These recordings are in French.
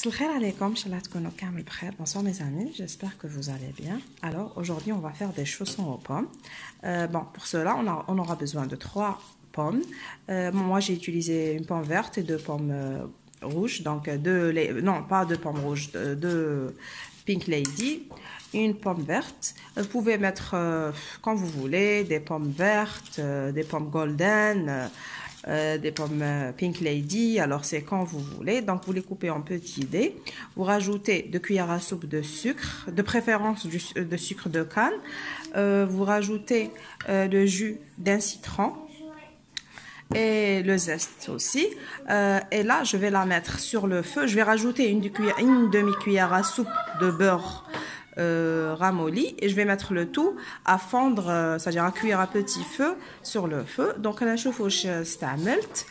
Bonsoir mes amis, j'espère que vous allez bien. Alors aujourd'hui on va faire des chaussons aux pommes. Bon, pour cela on aura besoin de 3 pommes. Moi j'ai utilisé une pomme verte et 2 pommes rouges, donc non pas 2 pommes rouges, 2 Pink Lady, une pomme verte. Vous pouvez mettre quand vous voulez, des pommes vertes, des pommes golden, des pommes Pink Lady, alors c'est quand vous voulez. Donc vous les coupez en petits dés, vous rajoutez 2 cuillères à soupe de sucre, de préférence de sucre de canne, vous rajoutez le jus d'un citron et le zeste aussi, et là je vais la mettre sur le feu. Je vais rajouter une demi-cuillère à soupe de beurre ramolli et je vais mettre le tout à fondre, c'est-à-dire à cuire à petit feu sur le feu. Donc انا نشوف واش استعملت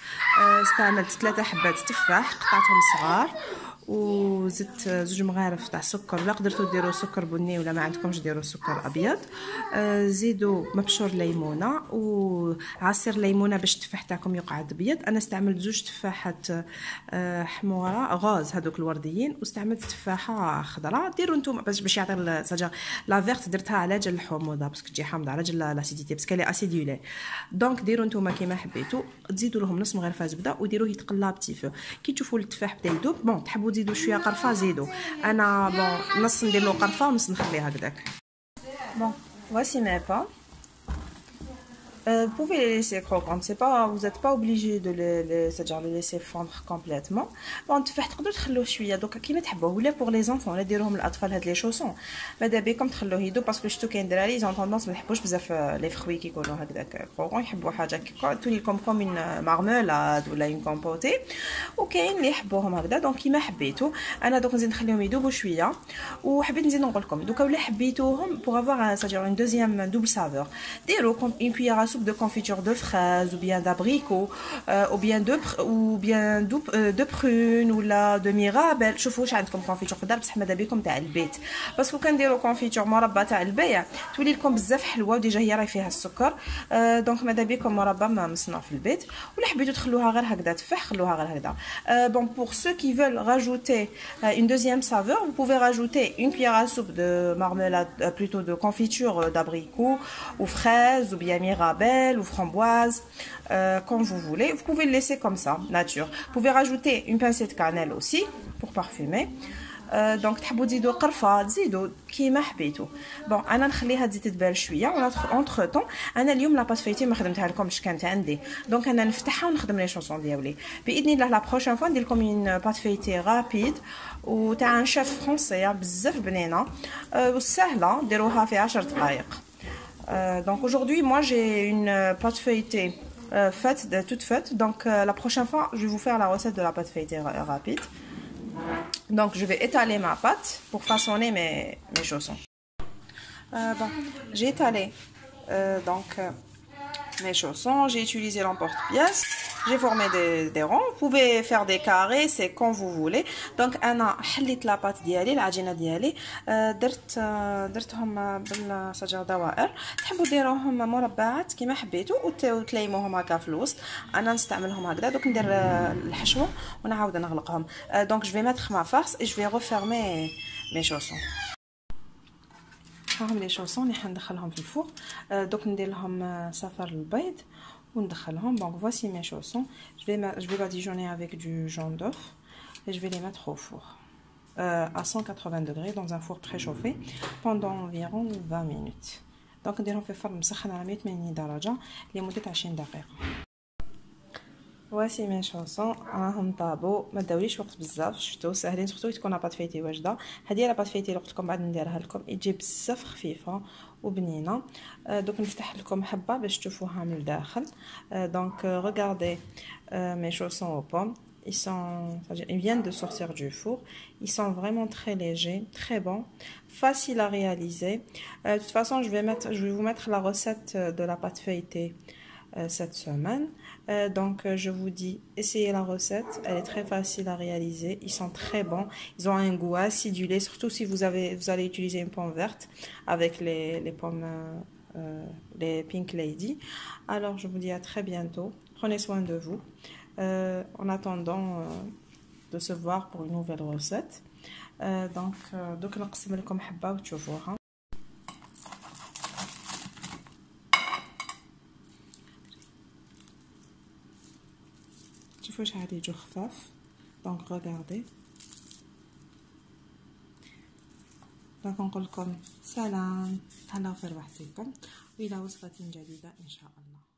3 حبات تفاح قطعتهم صغار وزدت 2 مغارف تاع سكر، لا قدرتوا ديروا سكر بني ولا ما عندكمش ديروا سكر ابيض. زيدوا مبشور ليمونه وعصير ليمونه باش التفاح تاعكم يقعد ابيض. انا استعملت 2 تفاحات حموره غاز هذوك الورديين، واستعملت تفاحه خضراء. ديروا نتوما باش يعطي ساجا لا فيرت درتها على جال الحموضه باسكو تجي حامضه، على جال لاسيديتي باسكو لي اسيدولي. دونك ديروا نتوما كيما حبيتوا، تزيدوا لهم نص مغرفه زبده وديروه يتقلى بتي فو. كي تشوفوا التفاح بدا يذوب، بون تحبوا تزيدوا شويه قرفه زيدوا. انا بون نص ندير له قرفه ونص نخليه هكذاك. Bon, voici mes pommes. Vous pouvez les laisser croquantes, vous n'êtes pas obligé de c'est-à-dire les laisser fondre complètement. Bon, التفاح تقدروا تخلوه شويه دوكا كيما تحبوا، ولا pour les enfants ولا ديروهم للاطفال هاد لي شوسون. ماذا بكم تخلوه يدوب باسكو شفتو كاين دراري زون طوندونس ما يحبوش بزاف لي فروي كيكونوا هكذاك كروكون، يحبوا حاجه كيكون تولي كوم اون مارميلاد ولا اون كومبوتي، وكاين اللي يحبوهم هكذا. دونك كيما حبيتو. انا دوك نزيد نخليهم يدوبوا شويه، وحبيت نزيد نقول لكم دوكا ولا حبيتوهم pour avoir c'est-à-dire une deuxième double saveur، ديروا une cuillère à soupe de confiture de fraises ou bien d'abricot, de prunes ou là de mirabelle. شوفوا واش عندكم confiture في الدار بصح ماذا بكم تاع البيت، باسكو كنديروا confiture مربى تاع البيع تولي لكم بزاف حلوه وديجا هي راهي فيها السكر. دونك ماذا بكم مربى ما مصنوع في البيت، ولا حبيتوا تخلوها غير هكذا تفاح خلوها غير هكذا. Bon, pour ceux qui veulent rajouter une deuxième saveur, vous pouvez rajouter une cuillère à soupe de marmelade, plutôt de confiture d'abricot ou fraises ou bien mirabelle ou framboise, comme vous voulez. Vous pouvez le laisser comme ça, nature. Vous pouvez rajouter une pincée de cannelle aussi pour parfumer. دونك تحبوا تزيدوا قرفه تزيدوا كيما حبيتوا. بون انا نخليها تزيد تدبل شويه اونتر طون. انا اليوم لاباط فايتي ما خدمتها لكمش، كانت عندي دونك انا نفتحها ونخدم لي شونسون ديالي باذن الله. لا بروشين فوا ندير لكم اون بات فايتي رابيد وتاع ان شيف فرونسي بزاف بنينه وسهله، ديروها في 10 دقائق. Donc aujourd'hui moi j'ai une pâte feuilletée toute faite. Donc la prochaine fois je vais vous faire la recette de la pâte feuilletée rapide. Donc je vais étaler ma pâte pour façonner mes chaussons. Bon, j'ai étalé mes chaussons, j'ai utilisé l'emporte-pièce, j'ai formé des ronds. Vous pouvez faire des carrés, c'est quand vous voulez. Donc انا حليت لا بات ديالي العجينه ديالي، درتهم بالسجر دوائر. تحبوا ديروهم مربعات كيما حبيتوا وتليموهم هكا في الوسط. انا نستعملهم هكذا. دوك ندير الحشوه ونعاود نغلقهم. Donc je vais mettre ma farce et je vais refermer mes chaussons. هاهم لي شونسون اللي حندخلهم في الفوق. دوك ندير لهم صفر البيض وندخلهم. Donc voici mes chaussons. Je vais badigeonner avec du jaune d'œuf et je vais les mettre au four à 180 degrés dans un four préchauffé pendant environ 20 minutes. Donc نديرهم في فرن مسخن على 180 درجه لمده 20 دقيقه. voici mes chaussons راهم طابوا، ما داوليش وقت بزاف، شفتوا ساهلين سورتو تكون لاباط فايتي واجده. هذه لاباط فايتي اللي قلت لكم بعد نديرها لكم تجي بزاف خفيفه وبنينه. دوك نفتح لكم حبه باش تشوفوها من الداخل. donc regardez mes chaussons aux pommes. Ils viennent de sortir du four. Ils sont vraiment très légers, très bons, faciles à réaliser. De toute façon, je vais vous mettre la recette de la pâte feuilletée cette semaine. Donc je vous dis, essayez la recette, elle est très facile à réaliser. Ils sont très bons, ils ont un goût acidulé, surtout si vous allez utiliser une pomme verte avec les pommes les Pink Lady. Alors je vous dis à très bientôt, prenez soin de vous. En attendant de se voir pour une nouvelle recette. Donc نقسم لكم حبة وتشوفوها. شوفوا شحال يجوا خفاف. دونك regardez. دونك نقول لكم سلام، تهلاو في رواحتكم، والى وصفة جديدة ان شاء الله.